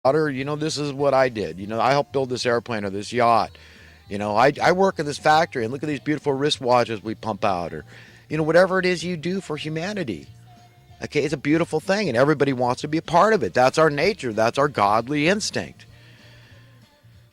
daughter, this is what I did. I helped build this airplane or this yacht. I work in this factory and look at these beautiful wristwatches we pump out, or, whatever it is you do for humanity. Okay, it's a beautiful thing, and everybody wants to be a part of it. That's our nature. That's our godly instinct.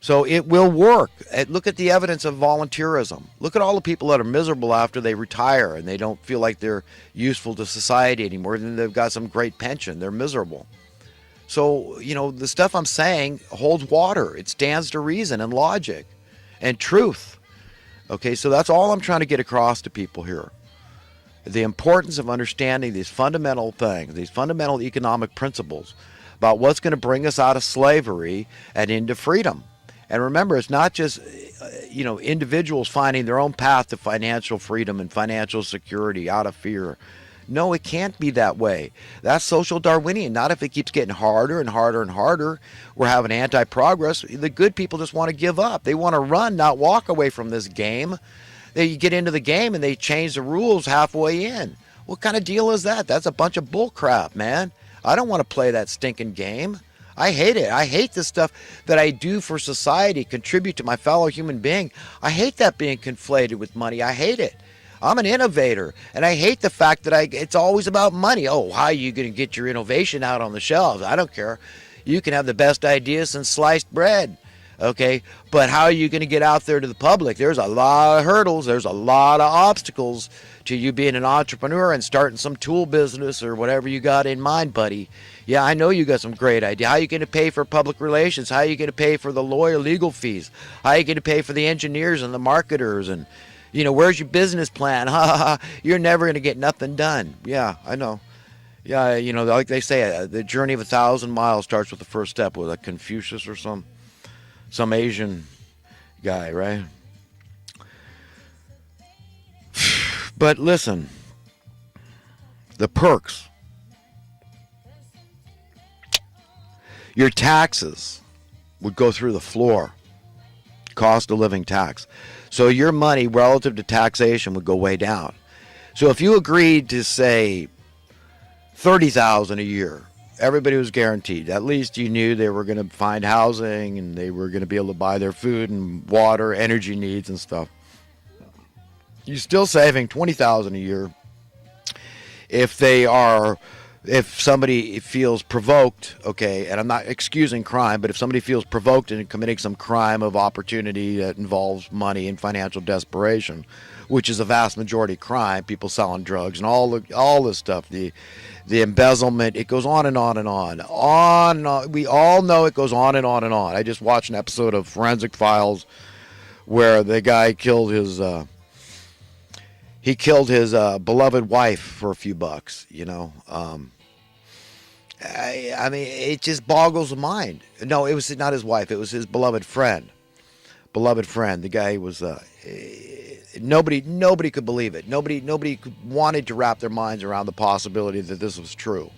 So it will work. Look at the evidence of volunteerism. Look at all the people that are miserable after they retire and they don't feel like they're useful to society anymore. Then they've got some great pension. They're miserable. So, the stuff I'm saying holds water. It stands to reason and logic and truth. Okay, so that's all I'm trying to get across to people here. The importance of understanding these fundamental things, these fundamental economic principles about what's going to bring us out of slavery and into freedom. And remember, it's not just, individuals finding their own path to financial freedom and financial security out of fear. No, it can't be that way. That's social Darwinian. Not if it keeps getting harder and harder and harder. We're having anti-progress. The good people just want to give up. They want to run, not walk away from this game. They get into the game and they change the rules halfway in. What kind of deal is that? That's a bunch of bull crap, man. I don't want to play that stinking game. I hate it. I hate the stuff that I do for society, contribute to my fellow human being. I hate that being conflated with money. I hate it. I'm an innovator, and I hate the fact that it's always about money. Oh, how are you going to get your innovation out on the shelves? I don't care. You can have the best ideas and sliced bread, okay? But how are you going to get out there to the public? There's a lot of hurdles. There's a lot of obstacles to you being an entrepreneur and starting some tool business or whatever you got in mind, buddy. Yeah, I know you got some great idea. How are you going to pay for public relations? How are you going to pay for the lawyer legal fees? How are you going to pay for the engineers and the marketers? And, where's your business plan? Ha ha ha. You're never going to get nothing done. Yeah, I know. Yeah, like they say, the journey of 1,000 miles starts with the first step. With a Confucius or some Asian guy, right? But listen, the perks. Your taxes would go through the floor. Cost of living tax. So your money relative to taxation would go way down. So if you agreed to say $30,000 a year, everybody was guaranteed. At least you knew they were going to find housing and they were going to be able to buy their food and water, energy needs and stuff. You're still saving $20,000 a year if somebody feels provoked, okay, and I'm not excusing crime, but if somebody feels provoked into committing some crime of opportunity that involves money and financial desperation, which is a vast majority of crime, people selling drugs and all this stuff, the embezzlement, it goes on and on and on. On. We all know it goes on and on and on. I just watched an episode of Forensic Files where the guy killed his beloved wife for a few bucks, I mean, it just boggles the mind. No, it was not his wife. It was his beloved friend. The guy was nobody could believe it. Nobody wanted to wrap their minds around the possibility that this was true.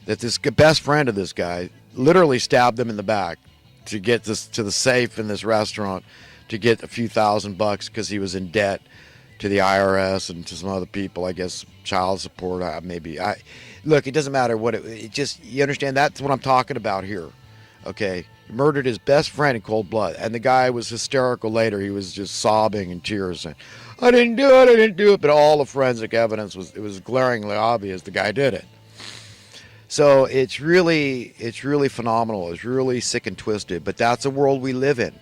That this best friend of this guy literally stabbed him in the back to get this to the safe in this restaurant to get a few $1,000 because he was in debt to the IRS and to some other people, I guess, child support, maybe. Look, it doesn't matter what it just, you understand, that's what I'm talking about here, okay? He murdered his best friend in cold blood, and the guy was hysterical later. He was just sobbing in tears saying, I didn't do it, but all the forensic evidence was glaringly obvious the guy did it. So it's really phenomenal. It's really sick and twisted, but that's the world we live in.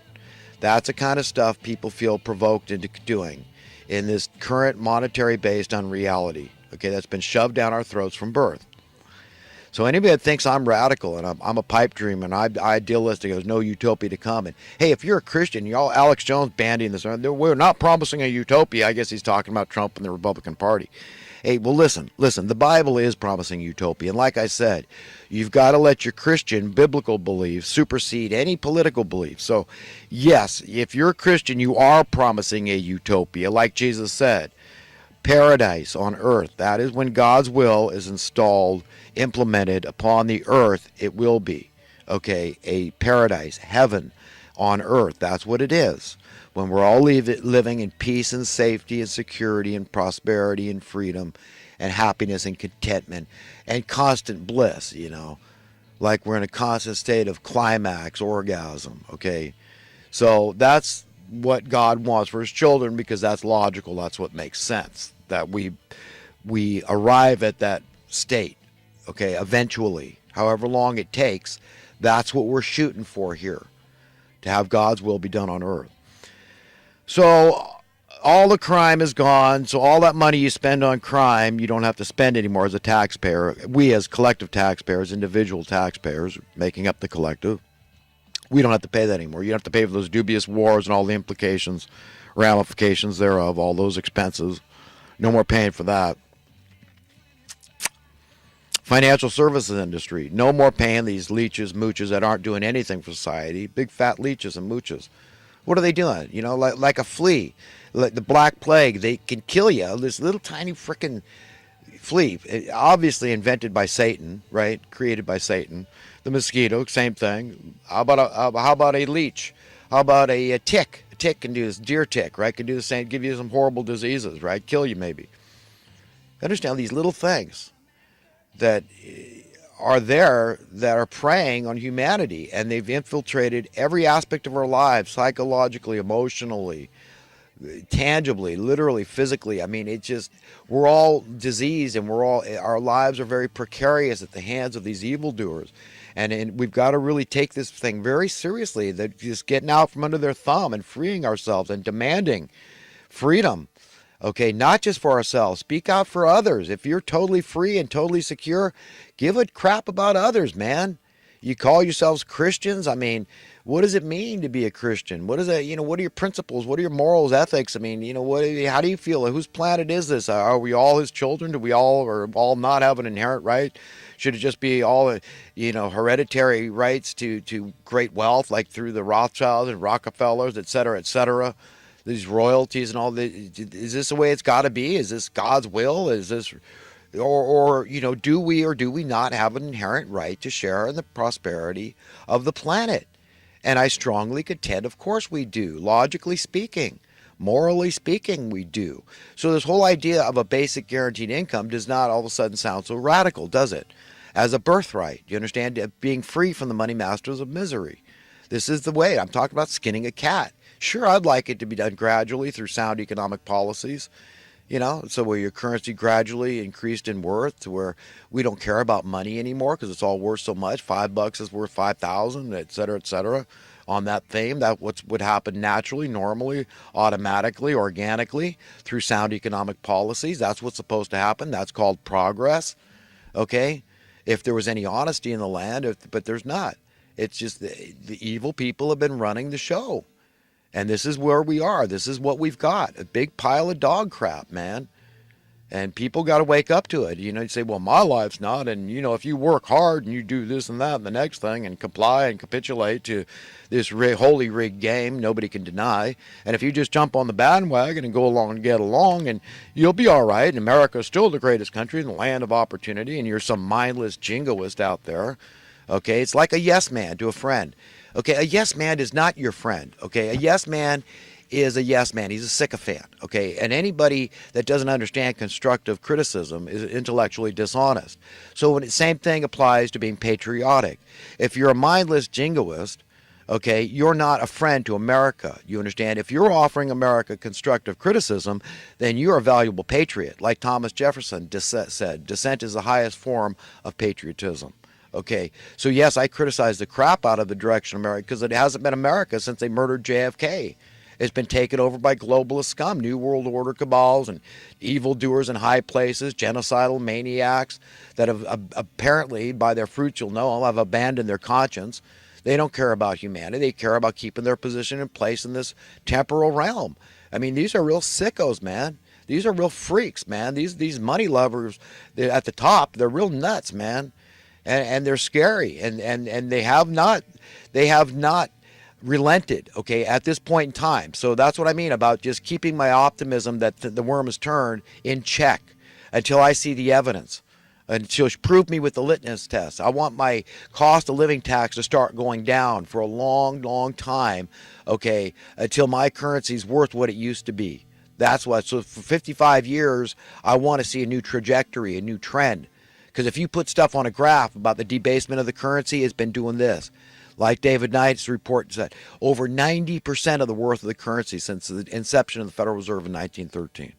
That's the kind of stuff people feel provoked into doing in this current monetary based on reality, okay, that's been shoved down our throats from birth. So anybody that thinks I'm radical and I'm a pipe dream and I'm idealistic, there's no utopia to come. And hey, if you're a Christian, y'all, Alex Jones bandying this, we're not promising a utopia. I guess he's talking about Trump and the Republican Party. Hey, well, listen, the Bible is promising utopia. And like I said, you've got to let your Christian biblical beliefs supersede any political belief. So, yes, if you're a Christian, you are promising a utopia. Like Jesus said, paradise on earth. That is when God's will is installed, implemented upon the earth, it will be. Okay, a paradise, heaven on earth. That's what it is. When we're all living in peace and safety and security and prosperity and freedom and happiness and contentment and constant bliss, like we're in a constant state of climax orgasm. Okay, so that's what God wants for his children, because that's logical. That's what makes sense, that we arrive at that state, okay, eventually, however long it takes. That's what we're shooting for here, to have God's will be done on earth. So all the crime is gone. So all that money you spend on crime, you don't have to spend anymore as a taxpayer. We, as collective taxpayers, individual taxpayers, making up the collective, we don't have to pay that anymore. You don't have to pay for those dubious wars and all the implications, ramifications thereof, all those expenses. No more paying for that. Financial services industry, no more paying these leeches, mooches that aren't doing anything for society. Big fat leeches and mooches. What are they doing? You know, like a flea, like the Black Plague. They can kill you. This little tiny frickin' flea, obviously invented by Satan, right? Created by Satan. The mosquito, same thing. How about a leech? How about a tick? A tick can do this. Deer tick, right? Can do the same. Give you some horrible diseases, right? Kill you maybe. Understand these little things that are there, that are preying on humanity, and they've infiltrated every aspect of our lives, psychologically, emotionally, tangibly, literally, physically. I mean, it just, we're all diseased, and our lives are very precarious at the hands of these evildoers. And we've got to really take this thing very seriously, that just getting out from under their thumb and freeing ourselves and demanding freedom. Okay, not just for ourselves. Speak out for others. If you're totally free and totally secure, give a crap about others, man. You call yourselves Christians? I mean, what does it mean to be a Christian? What is that? You know, what are your principles? What are your morals, ethics? I mean, you know, how do you feel? Whose planet is this? Are we all his children? Do we all not have an inherent right? Should it just be all, you know, hereditary rights to great wealth, like through the Rothschilds and Rockefellers, et cetera, et cetera? These royalties and all that. Is this the way it's got to be? Is this God's will? Is this, or you know, do we or do we not have an inherent right to share in the prosperity of the planet? And I strongly contend, of course we do. Logically speaking, morally speaking, we do. So this whole idea of a basic guaranteed income does not all of a sudden sound so radical, does it? As a birthright, you understand, being free from the money masters of misery. This is the way. I'm talking about skinning a cat. Sure, I'd like it to be done gradually through sound economic policies, you know, so where your currency gradually increased in worth to where we don't care about money anymore because it's all worth so much. $5 is worth 5,000, et cetera, on that theme. That would happen naturally, normally, automatically, organically through sound economic policies. That's what's supposed to happen. That's called progress, okay? If there was any honesty in the land, but there's not. It's just the evil people have been running the show. And this is where we are. This is what we've got. A big pile of dog crap, man. And people got to wake up to it. You know, you say, well, my life's not. And, you know, if you work hard and you do this and that and the next thing and comply and capitulate to this holy rigged game, nobody can deny. And if you just jump on the bandwagon and go along and get along, and you'll be all right. And America's still the greatest country and the land of opportunity. And you're some mindless jingoist out there. Okay, it's like a yes man to a friend. Okay, a yes man is not your friend. Okay, a yes man is a yes man. He's a sycophant. Okay, and anybody that doesn't understand constructive criticism is intellectually dishonest. So the same thing applies to being patriotic. If you're a mindless jingoist, okay, you're not a friend to America. You understand? If you're offering America constructive criticism, then you're a valuable patriot. Like Thomas Jefferson said, dissent is the highest form of patriotism. Okay, so yes, I criticize the crap out of the direction of America because it hasn't been America since they murdered JFK. It's been taken over by globalist scum, New World Order cabals and evildoers in high places, genocidal maniacs that have apparently, by their fruits you'll know, have abandoned their conscience. They don't care about humanity. They care about keeping their position in place in this temporal realm. I mean, these are real sickos, man. These are real freaks, man. These money lovers at the top, they're real nuts, man. And they're scary, and they have not relented, okay, at this point in time. So that's what I mean about just keeping my optimism that the worm is turned in check until I see the evidence, until she prove me with the litmus test. I want my cost of living tax to start going down for a long, long time, okay, until my currency is worth what it used to be. That's what. So for 55 years, I want to see a new trajectory, a new trend Because if you put stuff on a graph about the debasement of the currency, it's been doing this. Like David Knight's report said, over 90% of the worth of the currency since the inception of the Federal Reserve in 1913.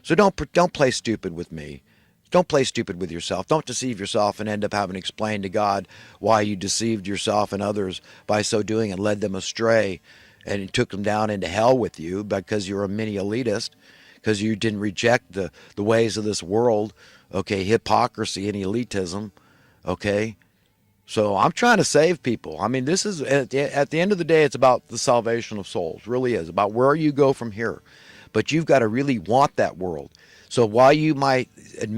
So don't play stupid with me. Don't play stupid with yourself. Don't deceive yourself and end up having to explain to God why you deceived yourself and others by so doing and led them astray and it took them down into hell with you because you're a mini elitist, because you didn't reject the ways of this world, okay, hypocrisy and elitism, okay? So I'm trying to save people. I mean, this is, at the end of the day, it's about the salvation of souls. It really is, about where you go from here. But you've got to really want that world. So while you might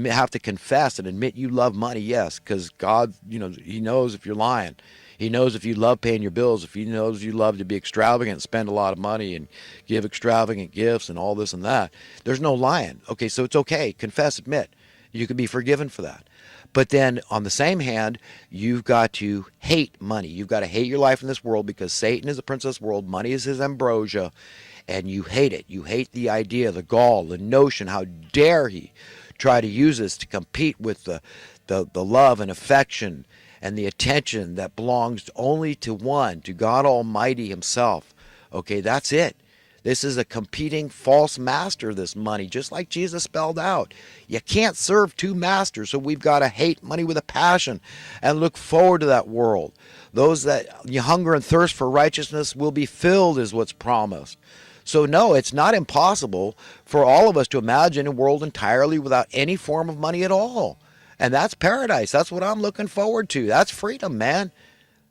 have to confess and admit you love money, yes, because God, he knows if you're lying. He knows if you love paying your bills, if he knows you love to be extravagant, spend a lot of money and give extravagant gifts and all this and that. There's no lying. Okay, so it's okay. Confess, admit. You can be forgiven for that. But then on the same hand, you've got to hate money. You've got to hate your life in this world because Satan is the prince of this world. Money is his ambrosia. And you hate it. You hate the idea, the gall, the notion. How dare he try to use this to compete with the love and affection and the attention that belongs only to one, to God Almighty himself. Okay, that's it. This is a competing false master, this money, just like Jesus spelled out. You can't serve two masters, so we've got to hate money with a passion and look forward to that world. Those that you hunger and thirst for righteousness will be filled, is what's promised. So no, it's not impossible for all of us to imagine a world entirely without any form of money at all. And that's paradise. That's what I'm looking forward to. That's freedom, man.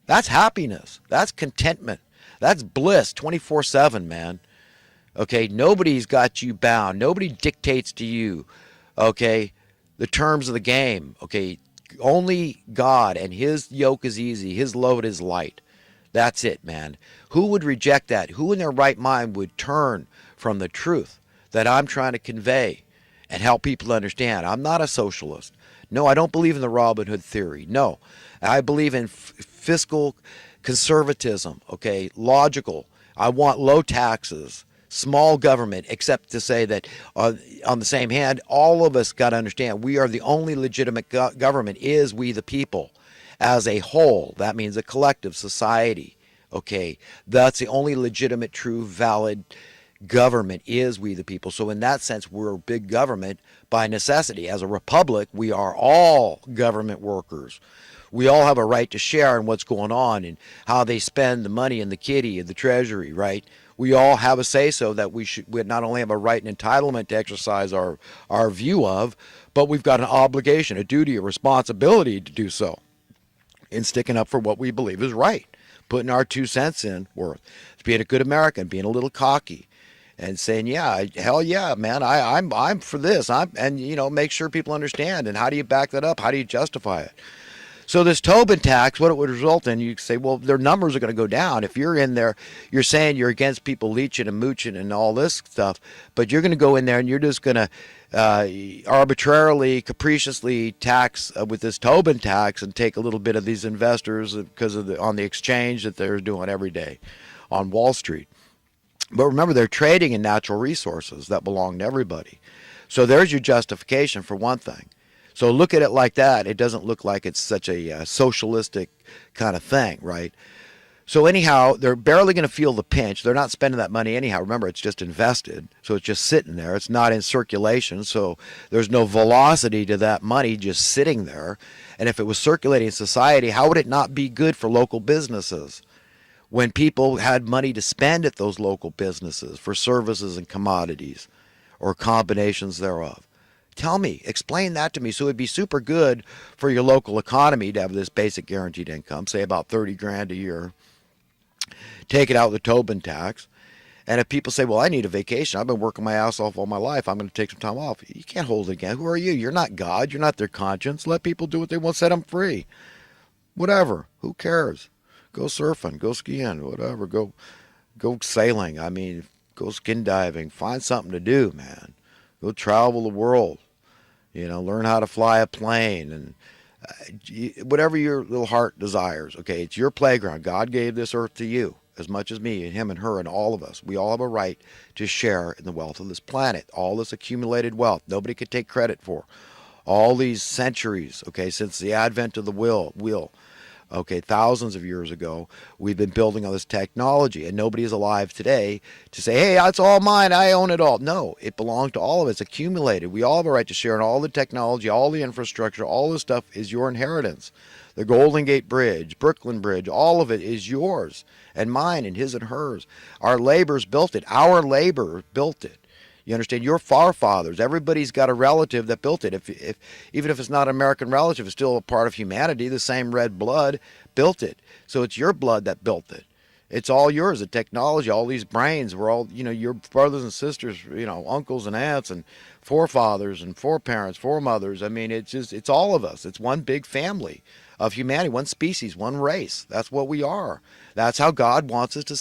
That's happiness. That's contentment. That's bliss 24/7, man. Okay, nobody's got you bound. Nobody dictates to you, okay, the terms of the game. Okay, only God, and his yoke is easy. His load is light. That's it, man. Who would reject that? Who in their right mind would turn from the truth that I'm trying to convey and help people understand? I'm not a socialist. No, I don't believe in the Robin Hood theory. No, I believe in fiscal conservatism, okay, logical. I want low taxes, small government, except to say that on the same hand, all of us got to understand we are the only legitimate government is we the people. As a whole, that means a collective society, okay? That's the only legitimate, true, valid government is we the people. So in that sense, we're a big government by necessity. As a republic, we are all government workers. We all have a right to share in what's going on and how they spend the money in the kitty and the treasury, right? We all have a say-so that we not only have a right and entitlement to exercise our view of, but we've got an obligation, a duty, a responsibility to do so in sticking up for what we believe is right, putting our 2 cents in worth, being a good American, being a little cocky, and saying, yeah, hell yeah, man, I'm for this. And make sure people understand. And how do you back that up? How do you justify it? So this Tobin tax, what it would result in, you say, well, their numbers are going to go down. If you're in there, you're saying you're against people leeching and mooching and all this stuff, but you're going to go in there and you're just going to arbitrarily, capriciously tax with this Tobin tax and take a little bit of these investors because of on the exchange that they're doing every day on Wall Street. But remember, they're trading in natural resources that belong to everybody. So there's your justification for one thing. So look at it like that. It doesn't look like it's such a socialistic kind of thing, right? So anyhow, they're barely going to feel the pinch. They're not spending that money anyhow. Remember, it's just invested. So it's just sitting there. It's not in circulation. So there's no velocity to that money just sitting there. And if it was circulating in society, how would it not be good for local businesses when people had money to spend at those local businesses for services and commodities or combinations thereof? Tell me, explain that to me. So it'd be super good for your local economy to have this basic guaranteed income, say about 30 grand a year. Take it out with the Tobin tax. And if people say, well, I need a vacation. I've been working my ass off all my life. I'm going to take some time off. You can't hold it again. Who are you? You're not God. You're not their conscience. Let people do what they want. Set them free. Whatever. Who cares? Go surfing. Go skiing. Whatever. Go sailing. I mean, go skin diving. Find something to do, man. Go travel the world, learn how to fly a plane and whatever your little heart desires. Okay, it's your playground. God gave this earth to you as much as me and him and her and all of us. We all have a right to share in the wealth of this planet, all this accumulated wealth. Nobody could take credit for. all these centuries, okay, since the advent of the wheel, okay, thousands of years ago, we've been building on this technology, and nobody is alive today to say, hey, that's all mine, I own it all. No, it belongs to all of us, accumulated. We all have a right to share in all the technology, all the infrastructure, all the stuff is your inheritance. The Golden Gate Bridge, Brooklyn Bridge, all of it is yours and mine and his and hers. Our laborers built it. Our labor built it. You understand? Your forefathers, everybody's got a relative that built it. If even if it's not an American relative, it's still a part of humanity. The same red blood built it. So it's your blood that built it. It's all yours. The technology, all these brains, we're all, your brothers and sisters, uncles and aunts and forefathers and foreparents, foremothers. I mean, it's all of us. It's one big family of humanity, one species, one race. That's what we are. That's how God wants us to